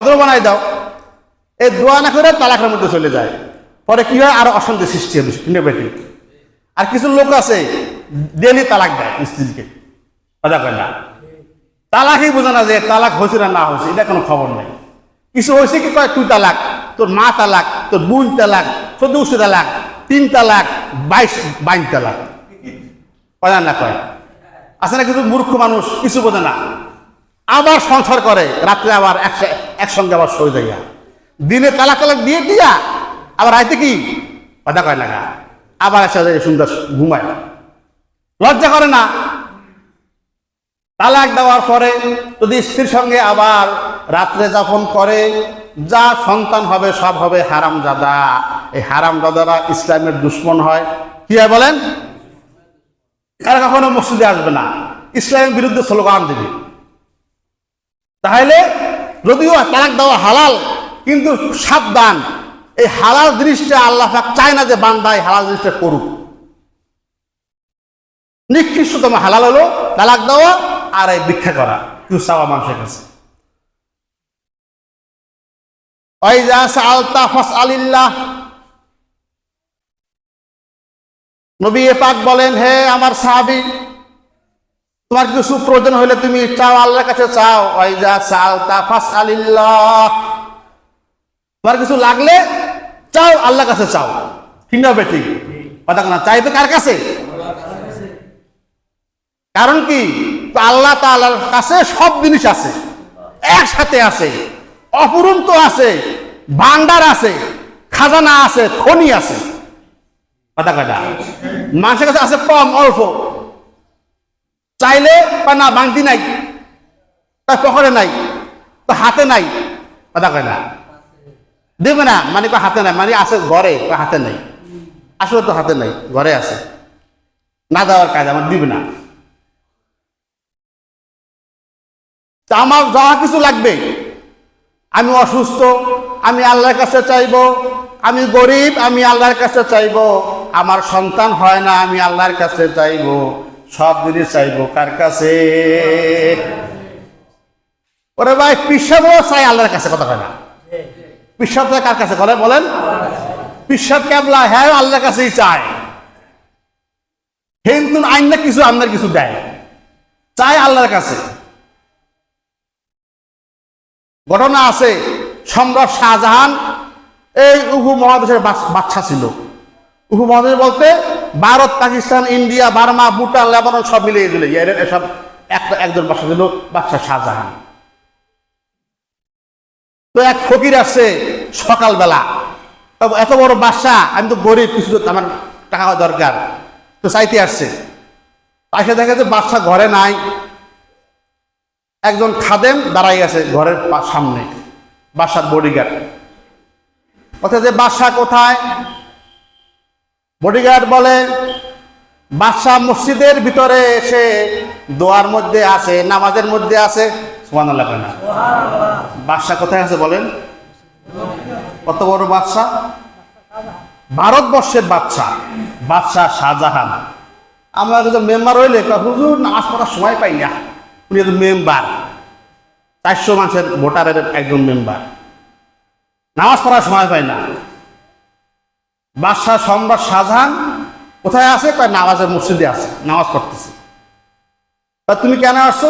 বানাই দাও। এই দোয়া না করে তালাকের মধ্যে চলে যায়, পরে কি হয় আরো অশান্তি সৃষ্টি হবে বেটি। আর কিছু লোক আছে ডেলি তালাক দেয় স্ত্রীকে, কথা কয় না, তালাকই বোঝে না যে তালাক হয়েছে না না হয়েছে, এটা কোনো খবর নেই। কিছু হয়েছে কি কয় তুই তালাক, তোর মা তালাক, তোর বোন তালাক, 14 তালাক, 3 তালাক, 22 তালাক, কয় না কয়। আছে না কিছু মূর্খ মানুষ, কিছু বোঝে না, আবার সংসার করে, রাত্রে আবার একসঙ্গে আবার সরে যাইয়া, দিনে তালাক তালাক দিয়ে দিয়া আবার রাইতে কি কথা কয় না, আবার একসাথে সুন্দর ঘুমায়। লজ্জা করে না? তালাক দেওয়ার পরে যদি স্ত্রীর সঙ্গে আবার রাত্রে যাপন করে, যা সন্তান হবে সব হবে হারামজাদা। এই হারামজাদারা ইসলামের দুশ্মন হয়। কি হয় বলেন? এরা কখনো মসজিদে আসবে না, ইসলামের বিরুদ্ধে স্লোগান দেবে। তাহলে যদিও তালাক দেওয়া হালাল, কিন্তু সাবধান, এই হালাল জিনিসটা আল্লাহ পাক চায় না যে বান্দা এই হালাল জিনিসটা করুক। নিকৃষ্টতম হালাল হলো তালাক দেওয়া আর এই ভিক্ষা করা, কিছু চাওয়া মানুষের কাছে। ওয়াইজা সাআলতা ফাসআলিল্লাহ, নবী পাক বলেন, হে আমার সাহাবী, তোমার কিছু প্রয়োজন হলে তুমি চাও, আল্লাহর কাছে চাও। ওয়াইজা সাআলতা ফাসআলিল্লাহ, তোমার কিছু লাগলে চাও, আল্লাহর কাছে চাও। ঠিক না বেটি? কথা না, চাইবে কার কাছে? কারণ কি, আল্লাহ তাআলার কাছে সব জিনিস আছে, একসাথে আছে, অপুরন্ত আছে, ভান্ডার আছে, খাজানা আছে, খনি আছে। কথা কথা, মানুষের কাছে আছে কম অল্প, চাইলে না বাংতি নাই, তার পকেটে নাই, তো হাতে নাই। কথা কয় না, দেবে না মানে হাতে নাই, মানে আছে ঘরে, হাতে নাই। আসলে তো হাতে নাই, ঘরে আছে, না দেওয়ার কাজ আমার দিবে না। আমার যা কিছু লাগবে, আমি অসুস্থ, আমি আল্লাহর কাছে চাইব, আমি গরিব, আমি আল্লাহর কাছে চাইব, আমার সন্তান হয় না, আমি আল্লাহর কাছে চাইব, সব জিনিস চাইব কার কাছে? ওরে ভাই, পিসাবও চাই আল্লাহর কাছে। কথা হয় না, পিসাব কার কাছে বলেন? পিসাব কেবলা, হ্যাঁ আল্লাহর কাছেই চায়। কিন্তু আইন না কিছু, আপনার কিছু দেয়, চাই আল্লাহর কাছে। ঘটনা আছে, সম্রাট শাহজাহান এই উপমহাদেশের বাদশা ছিল। উপমহাদেশ বলতে Bharat, Pakistan, India, Burma, Bhutan, Lebanon সব মিলিয়ে দিলে এসব একজন বাদশা ছিল, বাদশা শাহজাহান। তো এক ফকির আসছে সকালবেলা, এত বড় বাদশা, আমি তো গরিব, কিছু আমার টাকা দরকার, তো চাইতে আসছে। আসে দেখে যে বাদশা ঘরে নাই, একজন খাদেম দাঁড়াই আছে ঘরের সামনে, বাদশার বডিগার্ড। অর্থাৎ যে বাদশা কোথায়? বডিগার্ড বলে, বাদশা মসজিদের ভিতরে এসে দোয়ার মধ্যে আছে, নামাজের মধ্যে আছে। সুবহানাল্লাহ না, বাদশা কোথায় আছে বলেন? কত বড় বাদশা? ভারতবর্ষের বাদশা, বাদশা শাহজাহান। আমরা একজন মেম্বার হইলে, হুজুর নামাজ পড়ার সময় পাই না, উনি একজন মেম্বার, 400 মানুষের ভোটারের একজন মেম্বার, নামাজ পড়ার সময় পায় না। বাদশাহ সম্রাট শাহজাহান কোথায় আছে? নামাজের মসজিদে আছে, নামাজ পড়তেছে। তুমি কেন আসছো?